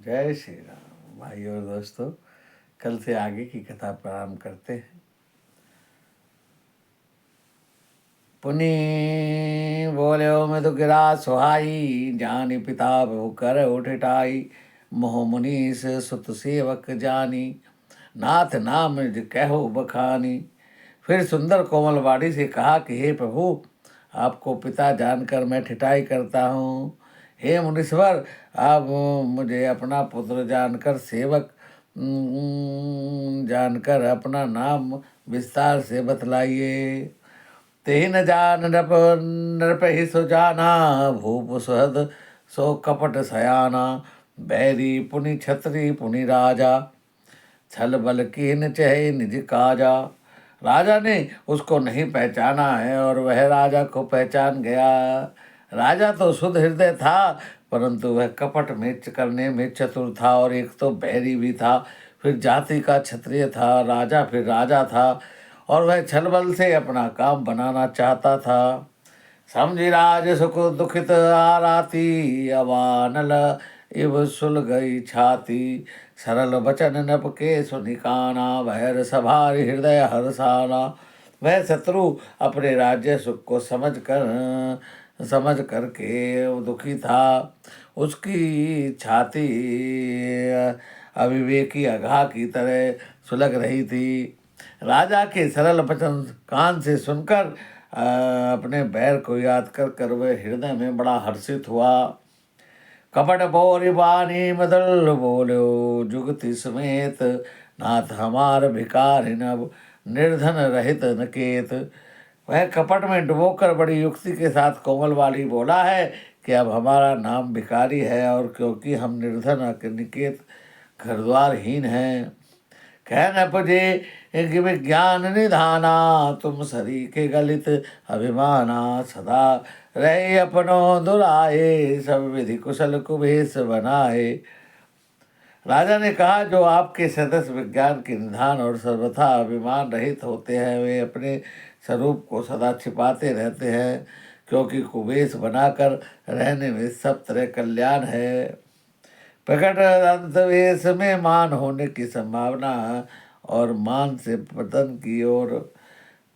जय श्री राम। भाई और दोस्तों, कल से आगे की कथा प्रारंभ करते हैं। पुनि बोल्यो मृदु गिरा सुहाई, जानि पिता बहु कर उठटाई। मोह मुनीस सुत सेवक जानी, नाथ नाम निज कहो बखानी। फिर सुंदर कोमल वाणी से कहा कि हे प्रभु, आपको पिता जानकर मैं ठिठाई करता हूँ। हे मुनीश्वर, आप मुझे अपना पुत्र जानकर सेवक जानकर अपना नाम विस्तार से बतलाइए। तेहि न जान नृप ही सुजाना, भूप सुहृद सो कपट सयाना। बैरी पुनि छत्री पुनि राजा, छल बल कीन चहे निज काजा। राजा ने उसको नहीं पहचाना है और वह राजा को पहचान गया। राजा तो शुद्ध हृदय था, परंतु वह कपट में करने में चतुर था और एक तो बैरी भी था, फिर जाति का क्षत्रिय था, राजा फिर राजा था और वह छल बल से अपना काम बनाना चाहता था। समझी राज सुख दुखित आराती, अवानल इव सुल गई छाती। सरल बचन नप के सुनिकाना, भैर सभारी हृदय हर्षाना। वह शत्रु अपने राज्य सुख को समझ करके दुखी था। उसकी छाती अविवेकी अघा की तरह सुलग रही थी। राजा के सरल वचन कान से सुनकर अपने बैर को याद कर वह हृदय में बड़ा हर्षित हुआ। कपट बोरी बानी मदल बोलो, जुगति समेत नाथ हमार भिकार नब, निर्धन रहित नकेत। वह कपट में डुबोकर बड़ी युक्ति के साथ कोमल वाली बोला है कि अब हमारा नाम भिखारी है, और क्योंकि हम निर्धन निकेत घर द्वारहीन हैं। कह न पुजे कि विज्ञान निधाना, तुम सरी के गलित अभिमाना। सदा रहे अपनो दुराए, सब विधि कुशल कुबेश बनाए। राजा ने कहा, जो आपके सदस्य विज्ञान के निधान और सर्वथा अभिमान रहित होते हैं, वे अपने स्वरूप को सदा छिपाते रहते हैं, क्योंकि कुबेश बनाकर रहने में सब तरह कल्याण है। प्रकट अंतवेश में मान होने की संभावना और मान से पतन की ओर।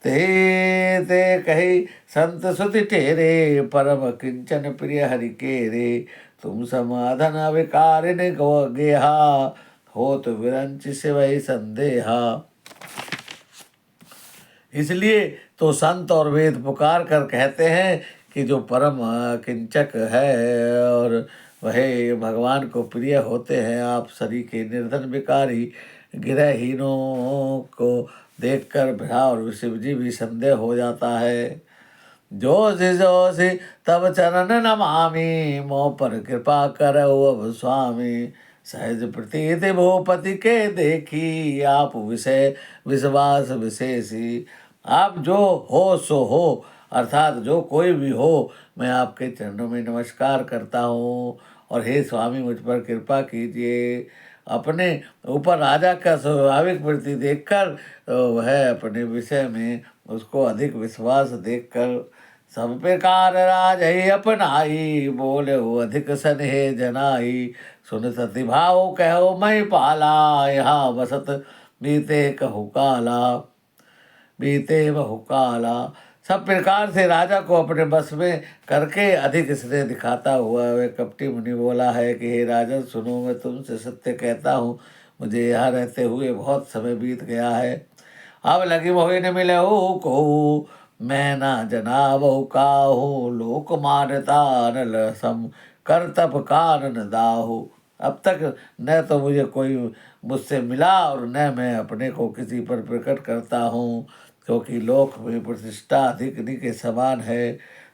ते ते कही संत सुति टेरे, परम किंचन प्रिय हरि के रे। तुम समाधन विकारिन गो गेहा, हो तो विरंच शिवहि संदेहा। इसलिए तो संत और वेद पुकार कर कहते हैं कि जो परम किंचक है और वह भगवान को प्रिय होते हैं, आप सरी के निर्धन विकारी गृहहीनों को देखकर भ्रा और शिव जी भी संदेह हो जाता है। जोशी तब चरण नमामि, मोह पर कृपा करो अब स्वामी। सहज प्रतीति भूपति के देखी, आप विषय विश्वास विशेषी। आप जो हो सो हो, अर्थात जो कोई भी हो, मैं आपके चरणों में नमस्कार करता हूँ। और हे स्वामी, मुझ पर कृपा कीजिए। अपने ऊपर राजा का स्वाभाविक वृत्ति देखकर वह अपने विषय में उसको अधिक विश्वास देखकर सब प्रकार राज ही अपनाई। बोले हो अधिक स्नेह जनाई, सुन सति भाव कहो मैं पाला। यहाँ बसत बीते कहु काला, बीते बहु काला। सब प्रकार से राजा को अपने बस में करके अधिक स्नेह दिखाता हुआ वह कपटी मुनि बोला है कि हे राजन सुनो, मैं तुमसे सत्य कहता हूँ, मुझे यहाँ रहते हुए बहुत समय बीत गया है। अब लगी मोहि न मिले हो को, मैं ना जनाबहु काहू। लोक मान्यता नल सम, कर तप कानन दाहु। अब तक न तो मुझे कोई मुझसे मिला और न मैं अपने को किसी पर प्रकट करता हूँ, क्योंकि लोक में प्रतिष्ठा अधिक के समान है,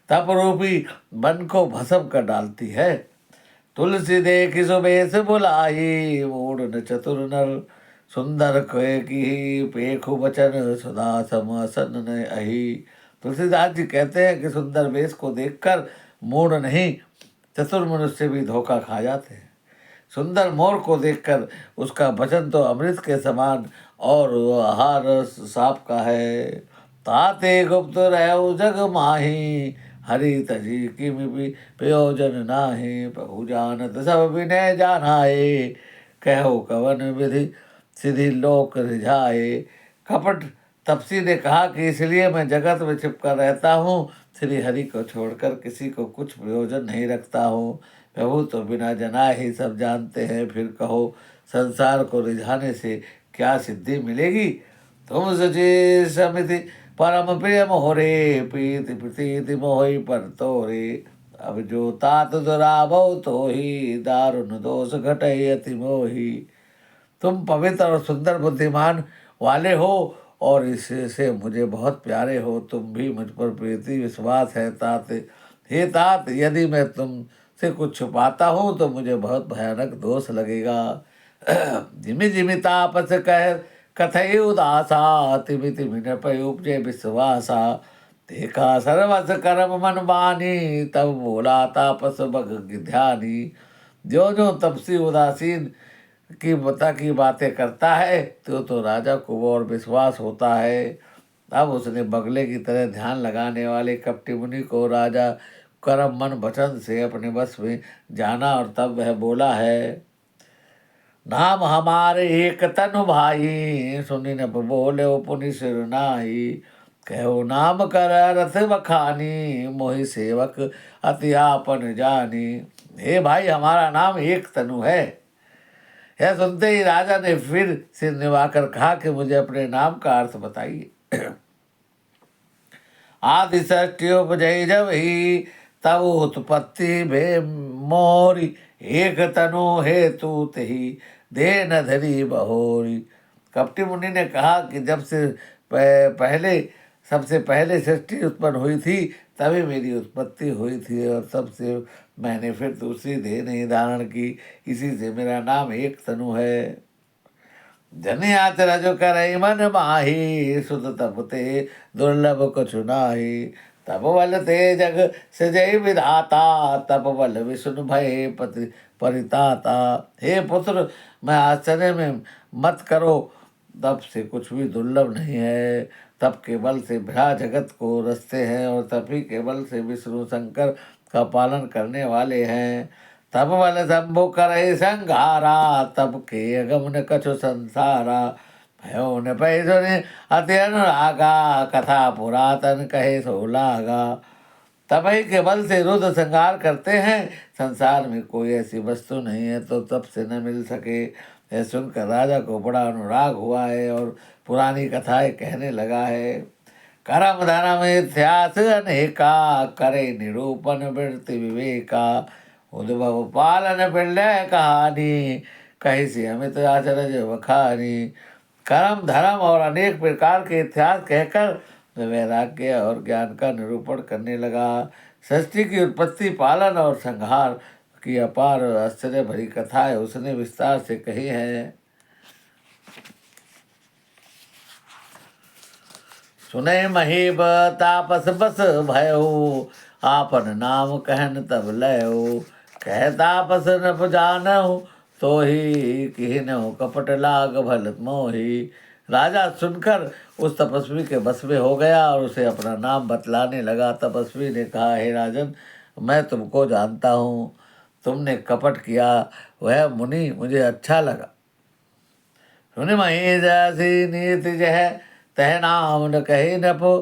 तप रूपी मन को भस्म कर डालती है। तुलसी देखी सुबेश बुलाई, मूड न चतुर नर। सुंदर कहे की पेखु बचन, सदा समासन न अही। तुलसीदास जी कहते हैं कि सुंदर वेश को देखकर मूड नहीं, चतुर मनुष्य भी धोखा खा जाते हैं। सुंदर मोर को देखकर उसका वचन तो अमृत के समान और आहार सांप का है। ताते गुप्त रहो जग माही, हरि तजी की भी प्रयोजन नाहि, प्रभु जानत सब विनय जानाए, कहो कवन विधि सिद्धि लोक रिझाए। कपट तपसी ने कहा कि इसलिए मैं जगत में छिपकर रहता हूँ, श्री हरि को छोड़कर किसी को कुछ प्रयोजन नहीं रखता हूँ। प्रभु तो बिना जनाए ही सब जानते हैं, फिर कहो संसार को रिझाने से क्या सिद्धि मिलेगी। तुम सचे समिति परम प्रिय मोहरे, प्रीति प्रतीति मोहि पर तोरे। अब जो तात दुराभव तो ही, दारुण दोष घटई अति मोही। तुम पवित्र और सुंदर बुद्धिमान वाले हो और इससे मुझे बहुत प्यारे हो। तुम भी मुझ पर प्रीति विश्वास है तात। हे तात, यदि मैं तुमसे कुछ छुपाता हूँ तो मुझे बहुत भयानक दोष लगेगा। जिमि जिमि तापस कह कथई उदासा, तिमि तिमि न पय उपजे विश्वासा। देखा सर्वस कर्म मन बानी, तब बोला तापस बग ध्यानी। जो जो तपसी उदासीन की बता की बातें करता है तो राजा को और विश्वास होता है। अब उसने बगले की तरह ध्यान लगाने वाले कपटी मुनि को राजा कर्म मन वचन से अपने बस में जाना, और तब वह बोला है, नाम हमारे एक तनु भाई, सुनि न बोले पुनि सिर नाई। कहो नाम कर रथ बखानी, मोहि सेवक अति आपन जानी। हे भाई, हमारा नाम एक तनु है। यह सुनते ही राजा ने फिर सिर निभाकर कहा कि मुझे अपने नाम का अर्थ बताइए। आदि षष्ठी उपजई जब ही, तब उत्पत्ति भे मोरी। एक तनु हेतु तही, दे न धरी बहोरी। कपटी मुनि ने कहा कि जब से पहले सबसे पहले सृष्टि उत्पन्न हुई थी, तभी मेरी उत्पत्ति हुई थी, और सबसे मैंने फिर दूसरी देह नहीं धारण की। इसी से मेरा नाम एक तनु है। जनियात रजो करई मन माही, सुत तपते दुर्लभ कछु नाही। तप बल ते जग सजई विधाता, तप बल विष्णु भय पति परिताता। हे पुत्र, मैं आश्चर्य में मत करो, तप से कुछ भी दुर्लभ नहीं है। तप के बल से भ्रा जगत को रचते हैं, और तपी के बल से विष्णु शंकर का पालन करने वाले हैं। तब बल शंभु करई संघारा, तब के अगमन कछु संसारा। भयो न पै सुनि अति अनुरागा, कथा पुरातन कहे सो लागा। तपही के बल से रुद्र संहार करते हैं। संसार में कोई ऐसी वस्तु नहीं है तो तप से न मिल सके। यह सुनकर राजा को बड़ा अनुराग हुआ है और पुरानी कथाएं कहने लगा है। करम धर्म इतिहास अनेका, करे निरूपण वृत्ति विवेका। उद्भव पालन प्रलय कहानी, कहीं से अमित आचरज बखानी। कर्म धर्म और अनेक प्रकार के इतिहास कहकर वैराग्य और ज्ञान का निरूपण करने लगा। सृष्टि की उत्पत्ति, पालन और संहार की अपार आश्चर्य भरी कथाएं उसने विस्तार से कही है। सुने महीब तापस बस भयो, आपन नाम कहन तब लयो। कह तापस न जानहु, तो ही किन्हु कपट लाग भल मोही। राजा सुनकर उस तपस्वी के बस में हो गया और उसे अपना नाम बतलाने लगा। तपस्वी ने कहा, हे राजन, मैं तुमको जानता हूँ, तुमने कपट किया वह मुनि मुझे अच्छा लगा। सुन मही जैसी नीति जह, तह नाम न कही नपो।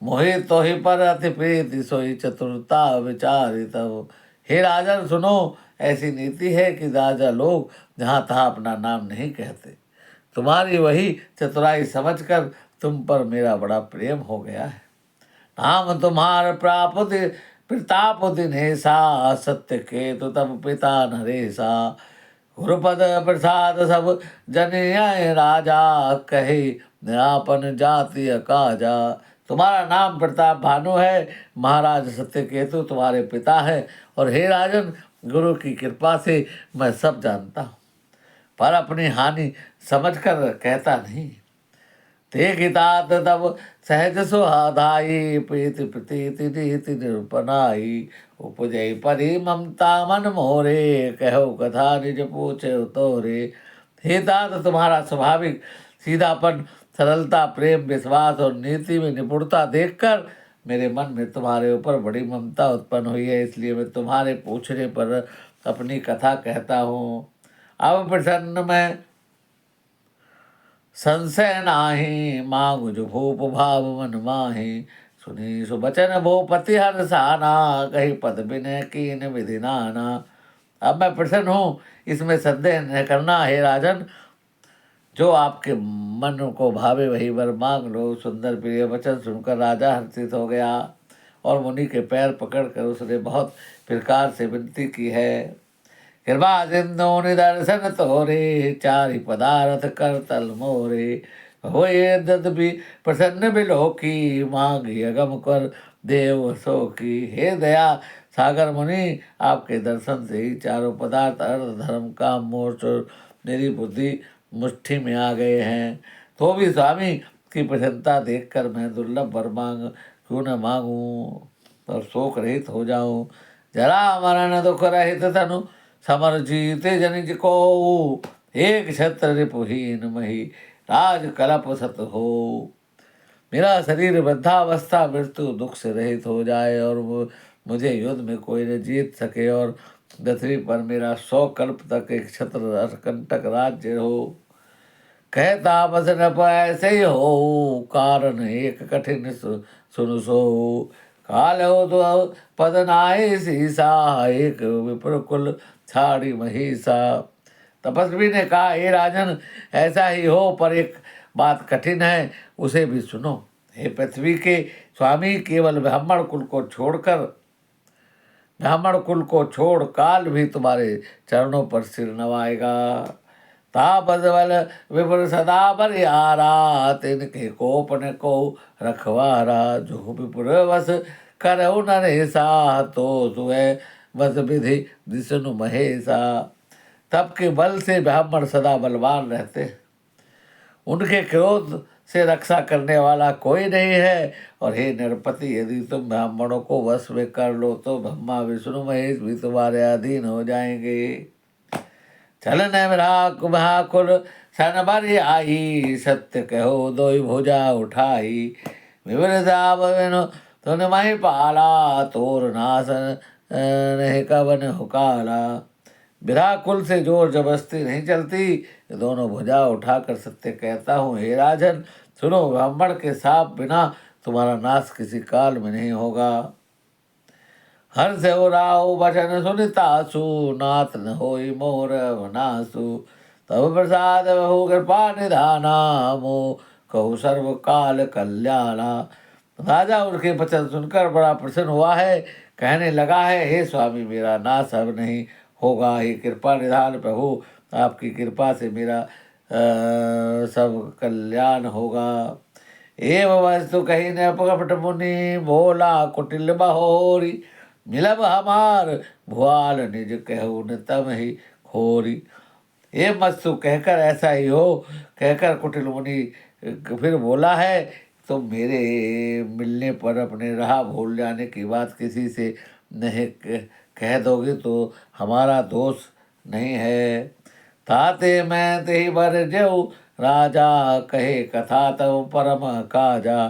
मोहि तो ही पर अति प्रीति, सोई चतुरता विचारी तब। हे राजन, सुनो, ऐसी नीति है कि राजा लोग जहाँ तहाँ अपना नाम नहीं कहते। तुम्हारी वही चतुराई समझकर तुम पर मेरा बड़ा प्रेम हो गया है। नाम तुम्हार प्राप्त प्रताप दिनेशा, सत्य के तो तब पिता नरेशा। गुरुपद प्रसाद सब जनिय राजा, कहे आपन जाति काजा। तुम्हारा नाम प्रताप भानु है, महाराज सत्यकेतु तुम्हारे पिता है, और हे राजन, गुरु की कृपा से मैं सब जानता हूँ, पर अपनी हानि समझकर कहता नहीं। देखितात तब सहज सुहाधाई, प्रीति प्रतीति नीति निरूपणाई। उपजय परी ममता मन मोरे, कहो कथा निज पूछे तोरे। हे तात, तुम्हारा स्वाभाविक सीधापन, सरलता, प्रेम, विश्वास और नीति में निपुणता देखकर मेरे मन में तुम्हारे ऊपर बड़ी ममता उत्पन्न हुई है, इसलिए मैं तुम्हारे पूछने पर अपनी कथा कहता हूँ। अब प्रसन्न मैं संशय नाही, मांगु जो भूप भाव मन माही। सुनी सुबचन भूपति हर्षाना, कही पद विनय कीन विधि नाना। अब मैं प्रसन्न हूँ, इसमें संदेह न करना हे राजन। जो आपके मन को भावे वही वर मांग लो। सुंदर प्रिय वचन सुनकर राजा हर्षित हो गया और मुनि के पैर पकड़कर उसने बहुत प्रकार से विनती की है। कृपा सिंधु निदर्शन तोरे, चारि पदारथ कर तल मोरे। हो भी प्रसन्न बिलो की, मांगी अगम कर देव सो की। हे दया सागर मुनि, आपके दर्शन से ही चारों पदार्थ अर्थ धर्म काम मोक्ष और मेरी बुद्धि मुट्ठी में आ गए हैं। तो भी स्वामी की प्रसन्नता देखकर मैं दुर्लभ वर मांग क्यों न मांगूं और शोक रहित हो जाऊं। जरा मरण दुख रहित तनु समर जीते जनिज को। एक छत्र रिपुहीन मही, राज कलप सत हो। मेरा शरीर वृद्धावस्था मृत्यु दुख से रहित हो जाए और मुझे युद्ध में कोई न जीत सके और पृथ्वी पर मेरा 100 कल्प तक एक छत्र कंटक राज्य हो। कहता बस न ऐसे ही हो, कारण एक कठिन सुन सो। काल हो तो पद नाय सीसा, एक विप्र कुल छाड़ी महिषा। तपस्वी ने कहा, हे राजन ऐसा ही हो, पर एक बात कठिन है, उसे भी सुनो। हे पृथ्वी के स्वामी, केवल ब्राह्मण कुल को छोड़ काल भी तुम्हारे चरणों पर सिर नवाएगा। तापस बल विपुर सदा बरियारा, तिनके कोपन को रखवारा। जो विपुर वस करऊ नरेसा, तो सुए बस विधि विष्णु महेशा। तप के बल से ब्राह्मण सदा बलवान रहते हैं, उनके क्रोध से रक्षा करने वाला कोई नहीं है। और हे नरपति, यदि तुम ब्राह्मणों को वश में कर लो तो ब्रह्मा विष्णु महेश भी तुम्हारे अधीन हो जाएंगे। चलन महाकुल सन बरि आई, सत्य कहो दोई भुजा उठाई। विवृता तुन मही पाला, तोर नासन नहीं कवन हुकाला। विराकुल से जोर जबरदस्ती नहीं चलती, दोनों भुजा उठाकर सत्य कहता हूँ। हे राजन सुनो, ब्राह्मण के साप बिना तुम्हारा नाश किसी काल में नहीं होगा। हर से हो राव वचन सुनितासु, नाथ न होई मोर वनासु। तब प्रसाद बहु कृपा निधाना, मो कहु सर्व काल कल्याणा। राजा उनके वचन सुनकर बड़ा प्रसन्न हुआ है, कहने लगा है, हे स्वामी मेरा नाश अब नहीं होगा। हे कृपा निधान प्रभु, आपकी कृपा से मेरा सब कल्याण होगा। एवं वस्तु कही न कपट मुनि, बोला कुटिल बहोरी। मिलब हमार भुआल निज कहू न तम ही खोरी। ये मस्तु कहकर ऐसा ही हो कहकर कुटिल मुनि फिर बोला है, तो मेरे मिलने पर अपने राह भूल जाने की बात किसी से नहीं कह दोगे तो हमारा दोष नहीं है। ताते मैं ते बर जऊ, राजा कहे कथा तब परम काजा।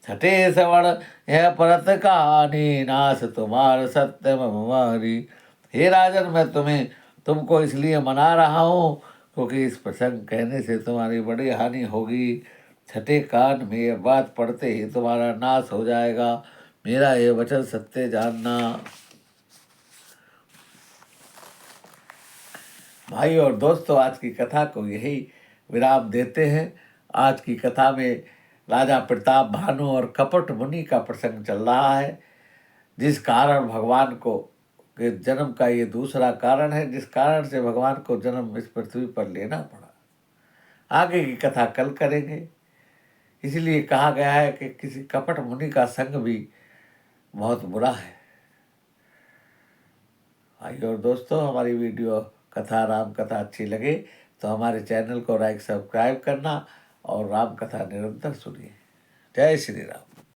छठे श्रवण यह परत कहानी, नाश तुम्हार सत्य ममारी। हे राजन, मैं तुमको इसलिए मना रहा हूँ क्योंकि इस प्रसंग कहने से तुम्हारी बड़ी हानि होगी। छठे कान में यह बात पढ़ते ही तुम्हारा नाश हो जाएगा। मेरा ये वचन सत्य जानना। भाई और दोस्तों, आज की कथा को यही विराम देते हैं। आज की कथा में राजा प्रताप भानु और कपट मुनि का प्रसंग चल रहा है, जिस कारण भगवान को के जन्म का ये दूसरा कारण है, जिस कारण से भगवान को जन्म इस पृथ्वी पर लेना पड़ा। आगे की कथा कल करेंगे। इसलिए कहा गया है कि किसी कपट मुनि का संग भी बहुत बुरा है। भाई और दोस्तों, हमारी वीडियो कथा राम कथा अच्छी लगे तो हमारे चैनल को लाइक सब्सक्राइब करना और राम कथा निरंतर सुनिए। जय श्री राम।